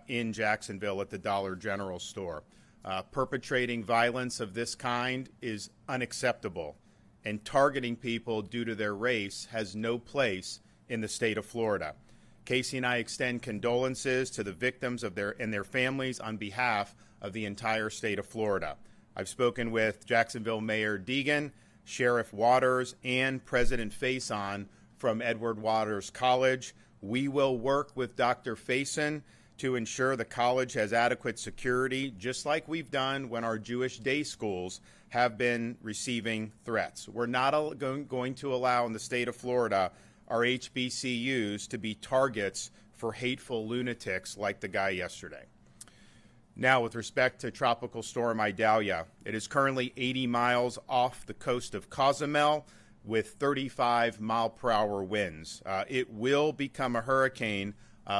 in Jacksonville at the Dollar General store. Perpetrating violence of this kind is unacceptable, and targeting people due to their race has no place in the state of Florida. Casey and I extend condolences to the victims and their families on behalf of the entire state of Florida. I've spoken with Jacksonville Mayor Deegan, Sheriff Waters, and President Faison from Edward Waters College. We will work with Dr. Faison to ensure the college has adequate security, just like we've done when our Jewish day schools have been receiving threats. We're not going to allow in the state of Florida our HBCUs to be targets for hateful lunatics like the guy yesterday. Now, with respect to Tropical Storm Idalia, it is currently 80 miles off the coast of Cozumel with 35-mile-per-hour winds. It will become a hurricane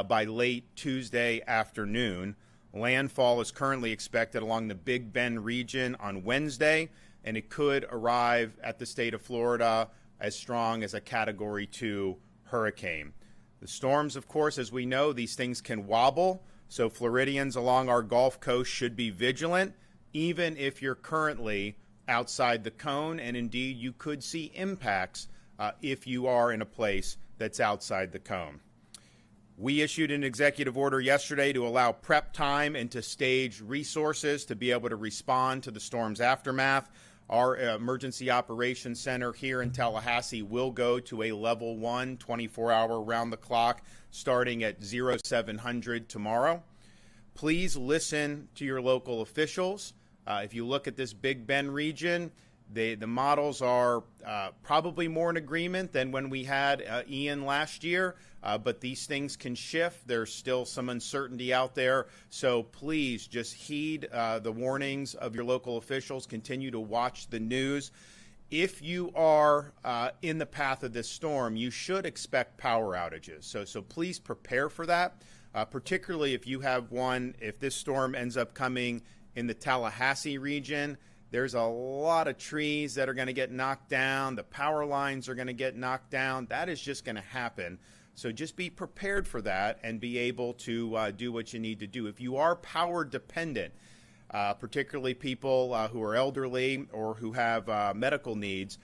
by late Tuesday afternoon. Landfall is currently expected along the Big Bend region on Wednesday, and it could arrive at the state of Florida as strong as a Category 2 hurricane. The storms, of course, as we know, these things can wobble, so Floridians along our Gulf Coast should be vigilant, even if you're currently outside the cone, and indeed you could see impacts if you are in a place that's outside the cone. We issued an executive order yesterday to allow prep time and to stage resources to be able to respond to the storm's aftermath. Our Emergency Operations Center here in Tallahassee will go to a level 1, 24-hour round-the-clock, starting at 0700 tomorrow. Please listen to your local officials. If you look at this Big Bend region, the models are probably more in agreement than when we had Ian last year, but these things can shift. There's still some uncertainty out there, so please just heed the warnings of your local officials. Continue to watch the news. If you are in the path of this storm, you should expect power outages, so please prepare for that, particularly if you have one. If this storm ends up coming in the Tallahassee region, there's a lot of trees that are going to get knocked down. The power lines are going to get knocked down. That is just going to happen. So just be prepared for that and be able to do what you need to do. If you are power dependent, particularly people who are elderly or who have medical needs,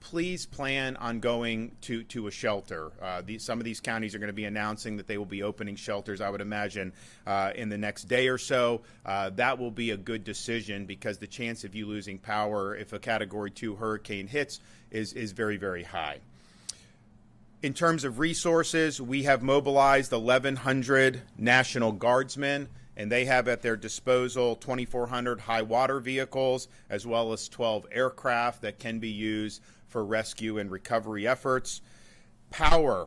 please plan on going to a shelter. Some of these counties are going to be announcing that they will be opening shelters, I would imagine, in the next day or so. That will be a good decision because the chance of you losing power if a Category 2 hurricane hits is very, very high. In terms of resources, we have mobilized 1,100 National Guardsmen, and they have at their disposal 2,400 high water vehicles, as well as 12 aircraft that can be used for rescue and recovery efforts. Power.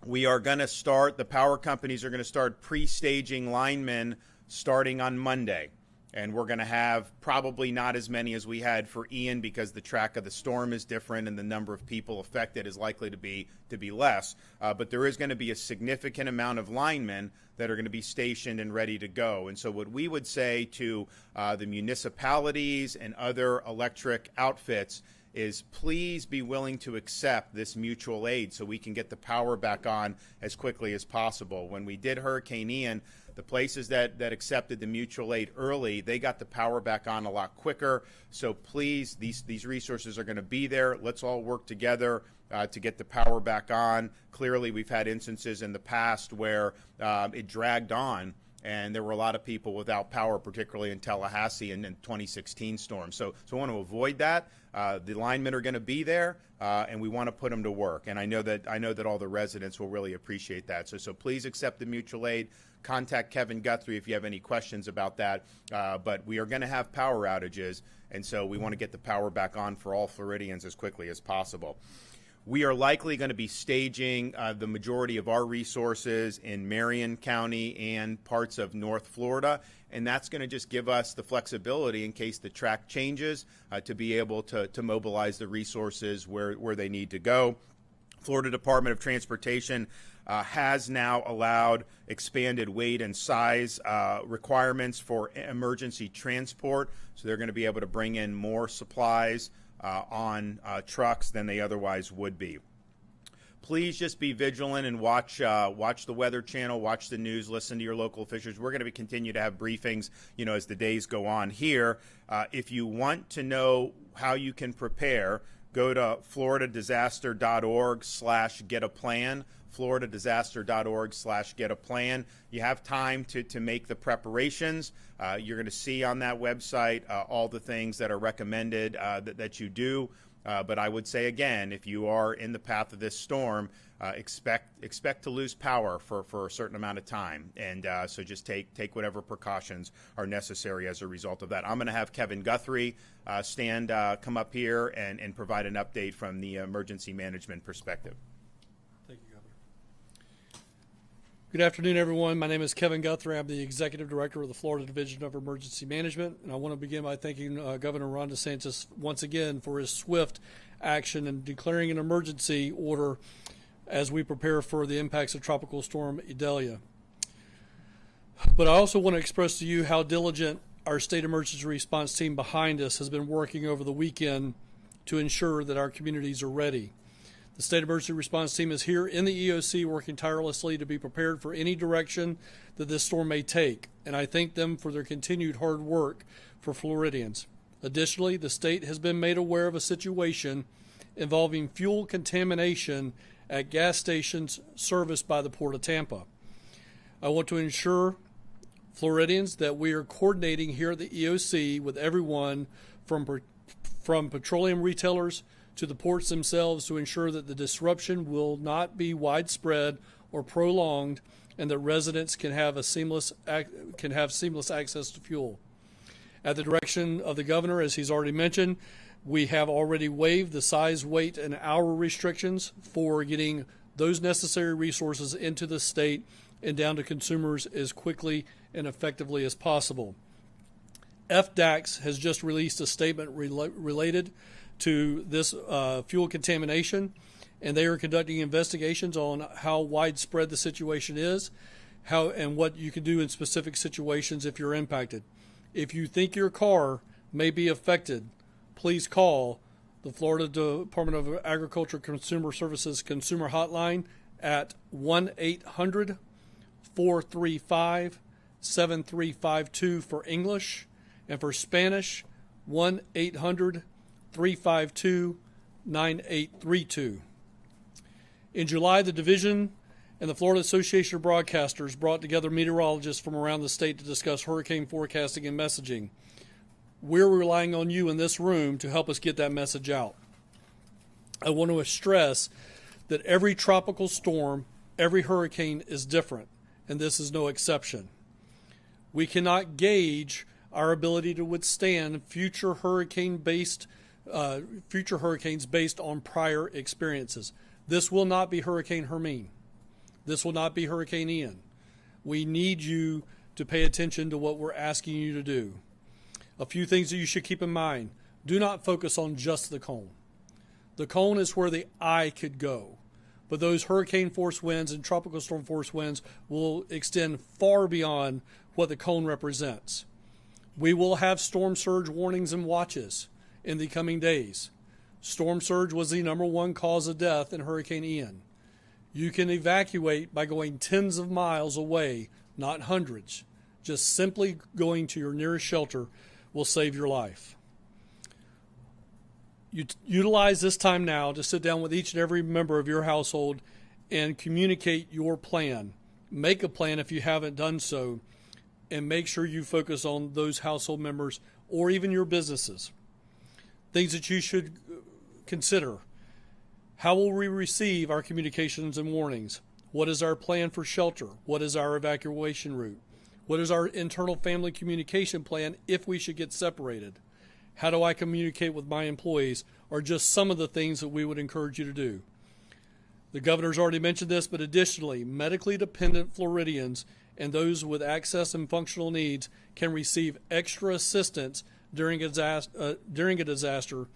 We are going to start, the power companies are going to start pre-staging linemen starting on Monday. And we're going to have probably not as many as we had for Ian because the track of the storm is different and the number of people affected is likely to be less. But there is going to be a significant amount of linemen that are going to be stationed and ready to go. And so what we would say to the municipalities and other electric outfits is please be willing to accept this mutual aid so we can get the power back on as quickly as possible. When we did Hurricane Ian, the places that accepted the mutual aid early, they got the power back on a lot quicker. So please, these resources are going to be there. Let's all work together to get the power back on. Clearly, we've had instances in the past where it dragged on, and there were a lot of people without power, particularly in Tallahassee in the 2016 storm. So I want to avoid that. The linemen are going to be there, and we want to put them to work. And I know that all the residents will really appreciate that. So please accept the mutual aid. Contact Kevin Guthrie if you have any questions about that. But we are going to have power outages, and so we want to get the power back on for all Floridians as quickly as possible. We are likely going to be staging the majority of our resources in Marion County and parts of North Florida, and that's going to just give us the flexibility in case the track changes to be able to mobilize the resources where they need to go. Florida Department of Transportation has now allowed expanded weight and size requirements for emergency transport, so they're going to be able to bring in more supplies on trucks than they otherwise would be. please just be vigilant and watch the Weather Channel, watch the news, listen to your local officials. We're going to continue to have briefings, as the days go on here. If you want to know how you can prepare, go to floridadisaster.org/get-a-plan, floridadisaster.org/get-a-plan. You have time to make the preparations. You're going to see on that website all the things that are recommended that you do. But I would say, again, if you are in the path of this storm, expect to lose power for a certain amount of time. And so just take whatever precautions are necessary as a result of that. I'm going to have Kevin Guthrie come up here and provide an update from the emergency management perspective. Thank you, Governor. Good afternoon, everyone. My name is Kevin Guthrie. I'm the Executive Director of the Florida Division of Emergency Management, and I want to begin by thanking Governor Ron DeSantis once again for his swift action in declaring an emergency order as we prepare for the impacts of Tropical Storm Idalia. But I also want to express to you how diligent our state emergency response team behind us has been working over the weekend to ensure that our communities are ready. The State Emergency Response Team is here in the EOC working tirelessly to be prepared for any direction that this storm may take, and I thank them for their continued hard work for Floridians. Additionally, the state has been made aware of a situation involving fuel contamination at gas stations serviced by the Port of Tampa. I want to ensure Floridians that we are coordinating here at the EOC with everyone from petroleum retailers to the ports themselves to ensure that the disruption will not be widespread or prolonged and that residents can have seamless access to fuel. At the direction of the governor, as he's already mentioned, we have already waived the size, weight, and hour restrictions for getting those necessary resources into the state and down to consumers as quickly and effectively as possible. FDACS has just released a statement related to this fuel contamination, and they are conducting investigations on how widespread the situation is, and what you can do in specific situations if you're impacted. If you think your car may be affected, please call the Florida Department of Agriculture Consumer Services Consumer Hotline at 1-800-435-7352 for English, and for Spanish, 1-800-352-9832. In July, the division and the Florida Association of Broadcasters brought together meteorologists from around the state to discuss hurricane forecasting and messaging. We're relying on you in this room to help us get that message out. I want to stress that every tropical storm, every hurricane is different, and this is no exception. We cannot gauge our ability to withstand future hurricanes based on prior experiences. This will not be Hurricane Hermine. This will not be Hurricane Ian. We need you to pay attention to what we're asking you to do. A few things that you should keep in mind. Do not focus on just the cone. The cone is where the eye could go, but those hurricane force winds and tropical storm force winds will extend far beyond what the cone represents. We will have storm surge warnings and watches in the coming days. Storm surge was the #1 cause of death in Hurricane Ian. You can evacuate by going tens of miles away, not hundreds. Just simply going to your nearest shelter will save your life. You utilize this time now to sit down with each and every member of your household and communicate your plan. Make a plan if you haven't done so, and make sure you focus on those household members or even your businesses. Things that you should consider. How will we receive our communications and warnings? What is our plan for shelter? What is our evacuation route? What is our internal family communication plan if we should get separated? How do I communicate with my employees? Are just some of the things that we would encourage you to do. The governor's already mentioned this, but additionally, medically dependent Floridians and those with access and functional needs can receive extra assistance during a disaster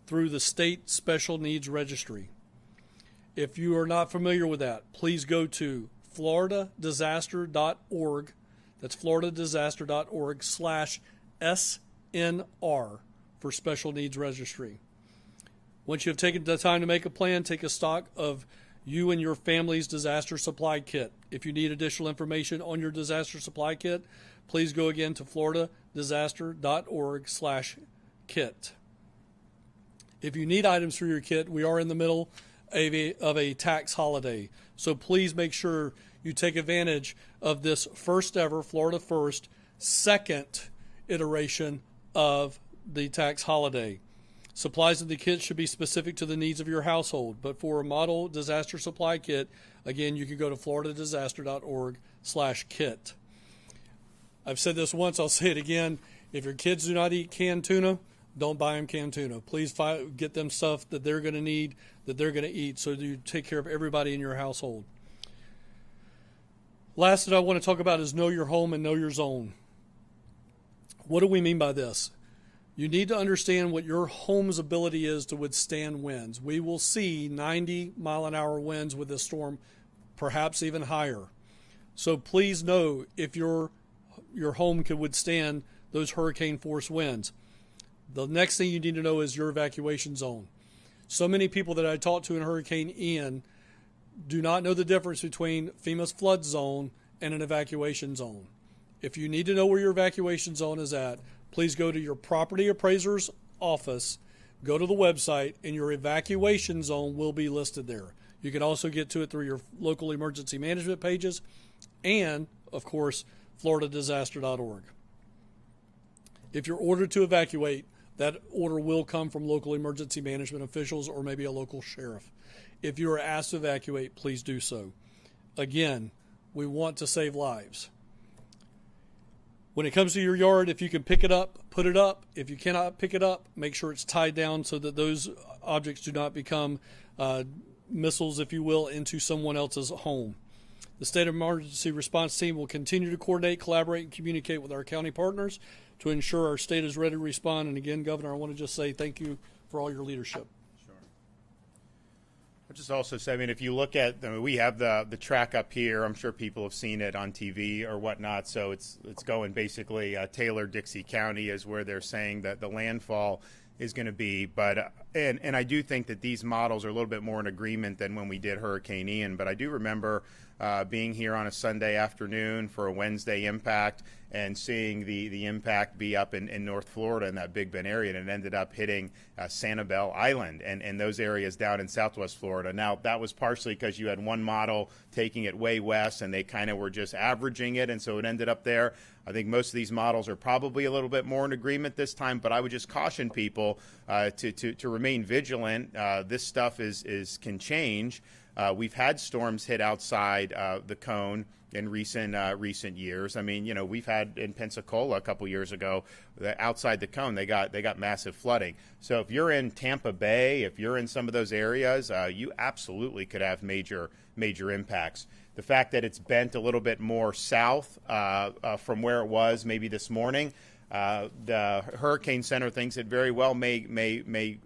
through the State Special Needs Registry. If you are not familiar with that, please go to floridadisaster.org. That's floridadisaster.org/SNR for Special Needs Registry. Once you have taken the time to make a plan, take a stock of you and your family's disaster supply kit. If you need additional information on your disaster supply kit, please go again to floridadisaster.org/kit. If you need items for your kit, we are in the middle of a tax holiday. So please make sure you take advantage of this first ever, Florida First, second iteration of the tax holiday. Supplies in the kit should be specific to the needs of your household, but for a model disaster supply kit, again, you can go to floridadisaster.org/kit. I've said this once, I'll say it again. If your kids do not eat canned tuna, don't buy them canned tuna. Please get them stuff that they're going to need, that they're going to eat, so that you take care of everybody in your household. Last that I want to talk about is know your home and know your zone. What do we mean by this? You need to understand what your home's ability is to withstand winds. We will see 90-mile-an-hour winds with this storm, perhaps even higher. So please know if your home can withstand those hurricane-force winds. The next thing you need to know is your evacuation zone. So many people that I talked to in Hurricane Ian do not know the difference between FEMA's flood zone and an evacuation zone. If you need to know where your evacuation zone is at, please go to your property appraiser's office, go to the website, and your evacuation zone will be listed there. You can also get to it through your local emergency management pages and, of course, floridadisaster.org. If you're ordered to evacuate, that order will come from local emergency management officials or maybe a local sheriff. If you are asked to evacuate, please do so. Again, we want to save lives. When it comes to your yard, if you can pick it up, put it up. If you cannot pick it up, make sure it's tied down so that those objects do not become missiles, if you will, into someone else's home. The State of Emergency Response Team will continue to coordinate, collaborate, and communicate with our county partners to ensure our state is ready to respond. And again, Governor, I want to just say thank you for all your leadership. I'll just also say, if you look at, we have the track up here. I'm sure people have seen it on TV or whatnot. So it's going basically Taylor-Dixie County is where they're saying that the landfall is going to be. But and I do think that these models are a little bit more in agreement than when we did Hurricane Ian. But I do remember being here on a Sunday afternoon for a Wednesday impact and seeing the impact be up in North Florida in that Big Bend area, and it ended up hitting Sanibel Island and those areas down in Southwest Florida. Now, that was partially because you had one model taking it way west, and they kind of were just averaging it, and so it ended up there. I think most of these models are probably a little bit more in agreement this time, but I would just caution people to remain vigilant. This stuff can change. We've had storms hit outside the cone in recent years. We've had in Pensacola a couple years ago, outside the cone, they got massive flooding. So if you're in Tampa Bay, if you're in some of those areas, you absolutely could have major impacts. The fact that it's bent a little bit more south from where it was maybe this morning, the Hurricane Center thinks it very well may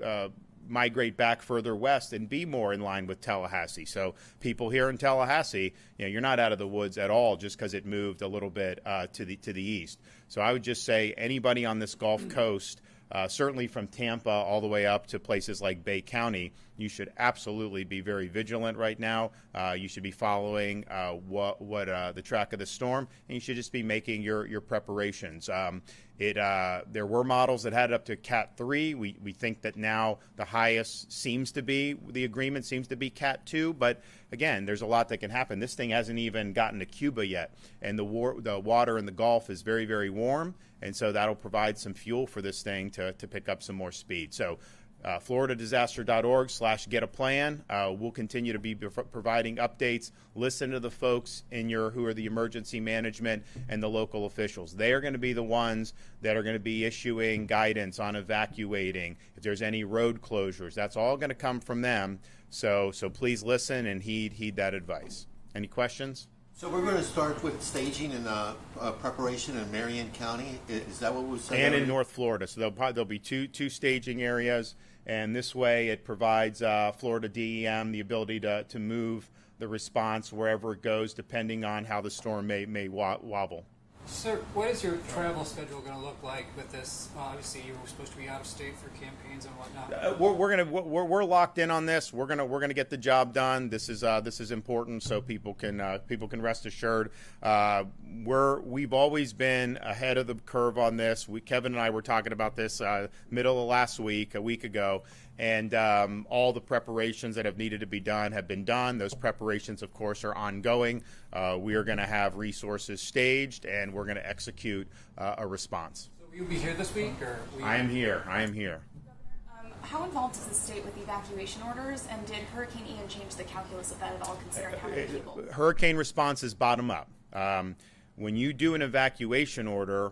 migrate back further west and be more in line with Tallahassee. So people here in Tallahassee, you're not out of the woods at all just because it moved a little bit to the east. So I would just say anybody on this Gulf Coast, certainly from Tampa all the way up to places like Bay County, you should absolutely be very vigilant right now. You should be following the track of the storm, and you should just be making your preparations. There were models that had it up to Cat 3. We think that now the highest the agreement seems to be Cat 2, but again, there's a lot that can happen. This thing hasn't even gotten to Cuba yet, and the water in the Gulf is very, very warm, and so that'll provide some fuel for this thing to pick up some more speed. So floridadisaster.org/get-a-plan. We'll continue to be providing updates. Listen to the folks who are the emergency management and the local officials. They are going to be the ones that are going to be issuing guidance on evacuating. If there's any road closures, that's all going to come from them. So please listen and heed that advice. Any questions? So we're going to start with staging and preparation in Marion County. Is that what we said? And in North Florida. So there'll be two staging areas. And this way it provides Florida DEM the ability to move the response wherever it goes, depending on how the storm may wobble. Sir, what is your travel schedule going to look like with this? Obviously, you were supposed to be out of state for campaigns and whatnot. We're locked in on this. We're gonna get the job done. This is important, so people can rest assured. We've always been ahead of the curve on this. Kevin and I were talking about this middle of last week, a week ago. And all the preparations that have needed to be done have been done. Those preparations, of course, are ongoing. We are going to have resources staged, and we're going to execute a response. So will you be here this week? I am here. How involved is the state with evacuation orders, and did Hurricane Ian change the calculus of that at all, considering how many people? Hurricane response is bottom up. When you do an evacuation order,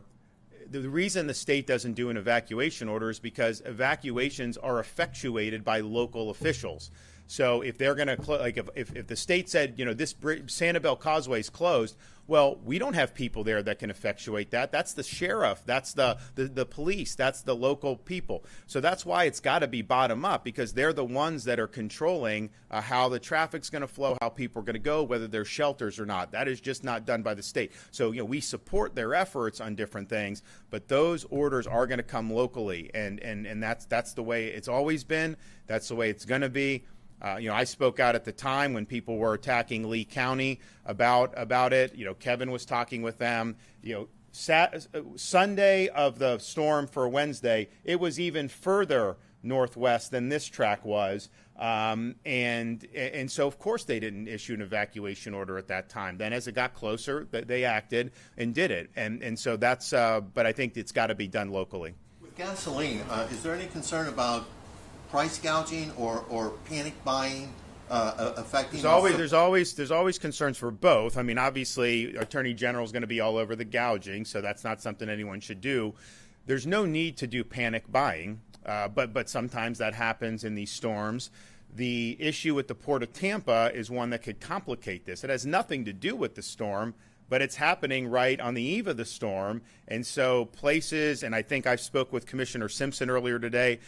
the reason the state doesn't do an evacuation order is because evacuations are effectuated by local officials. So if they're going to, if the state said, this Sanibel Causeway is closed, well, we don't have people there that can effectuate that. That's the sheriff. That's the police. That's the local people. So that's why it's got to be bottom up, because they're the ones that are controlling how the traffic's going to flow, how people are going to go, whether there's shelters or not. That is just not done by the state. So, we support their efforts on different things, but those orders are going to come locally. And that's the way it's always been. That's the way it's going to be. I spoke out at the time when people were attacking Lee County about it. Kevin was talking with them. Sunday of the storm for Wednesday, it was even further northwest than this track was. And so, of course, they didn't issue an evacuation order at that time. Then as it got closer, they acted and did it. And so that's but I think it's got to be done locally. With gasoline, is there any concern about price gouging or panic buying affecting? There's always concerns for both. I mean, obviously, Attorney General is going to be all over the gouging, so that's not something anyone should do. There's no need to do panic buying, but sometimes that happens in these storms. The issue with the Port of Tampa is one that could complicate this. It has nothing to do with the storm, but it's happening right on the eve of the storm, and so places. And I think I spoke with Commissioner Simpson earlier today.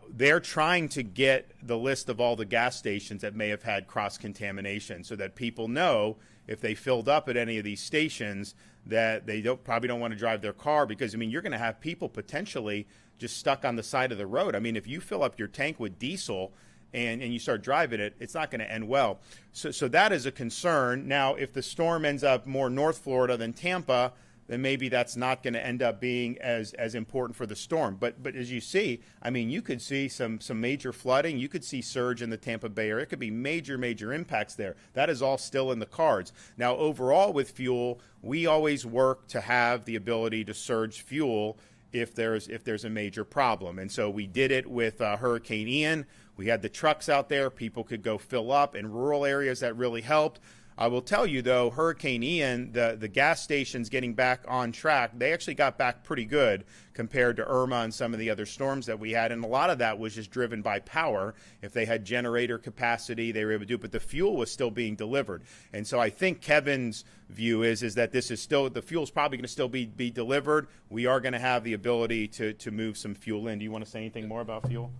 They're trying to get the list of all the gas stations that may have had cross-contamination so that people know if they filled up at any of these stations that they probably don't want to drive their car, because, you're going to have people potentially just stuck on the side of the road. If you fill up your tank with diesel and you start driving it, it's not going to end well. So that is a concern. Now, if the storm ends up more North Florida than Tampa, then maybe that's not going to end up being as important for the storm. But as you see, you could see some major flooding. You could see surge in the Tampa Bay-area. It could be major impacts there. That is all still in the cards. Now, overall with fuel, we always work to have the ability to surge fuel if there's a major problem. And so we did it with Hurricane Ian. We had the trucks out there. People could go fill up. In rural areas, that really helped. I will tell you, though, Hurricane Ian, the gas stations getting back on track, they actually got back pretty good compared to Irma and some of the other storms that we had. And a lot of that was just driven by power. If they had generator capacity, they were able to do it. But the fuel was still being delivered. And so I think Kevin's view is that this is still, the fuel's probably going to still be delivered. We are going to have the ability to move some fuel in. Do you want to say anything more about fuel?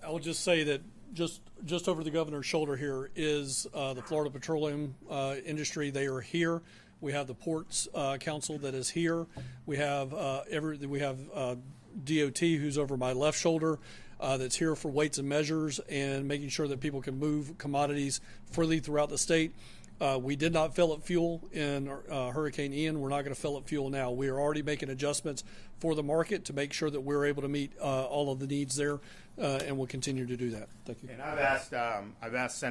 I will just say that just over the governor's shoulder here is the Florida Petroleum Industry. They are here. We have the Ports Council that is here. We have DOT, who's over my left shoulder, that's here for weights and measures and making sure that people can move commodities freely throughout the state. We did not fill up fuel in Hurricane Ian. We're not going to fill up fuel now. We are already making adjustments for the market to make sure that we're able to meet all of the needs there, and we'll continue to do that. Thank you. And I've asked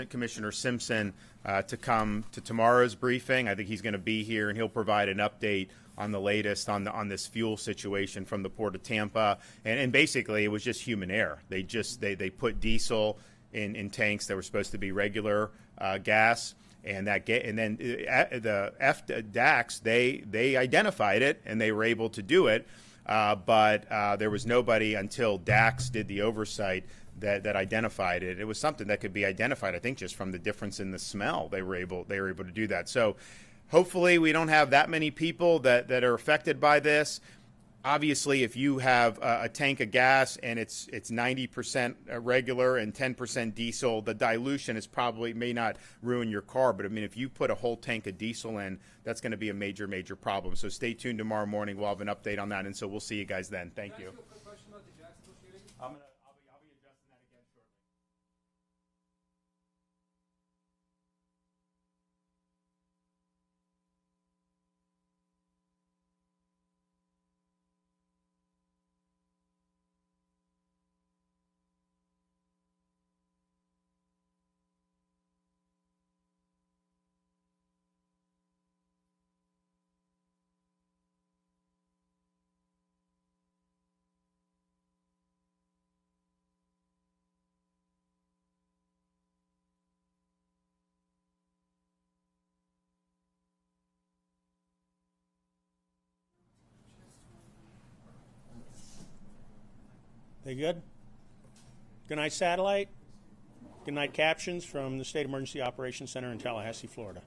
Commissioner Simpson to come to tomorrow's briefing. I think he's going to be here, and he'll provide an update on the latest on this fuel situation from the Port of Tampa. And basically, it was just human error. They put diesel in tanks that were supposed to be regular gas. And then the DAX, they identified it, and they were able to do it, but there was nobody until DAX did the oversight that identified it. It was something that could be identified, I think, just from the difference in the smell. They were able to do that. So hopefully we don't have that many people that are affected by this. Obviously, if you have a tank of gas and it's 90% regular and 10% diesel, the dilution is probably may not ruin your car. But I mean, if you put a whole tank of diesel in, that's going to be a major problem. So stay tuned tomorrow morning. We'll have an update on that, and so we'll see you guys then. Thank you. Can I ask you a quick question about the Jacksonville shooting? I'll be addressing that again shortly. They good? Good night, satellite. Good night, captions from the State Emergency Operations Center in Tallahassee, Florida.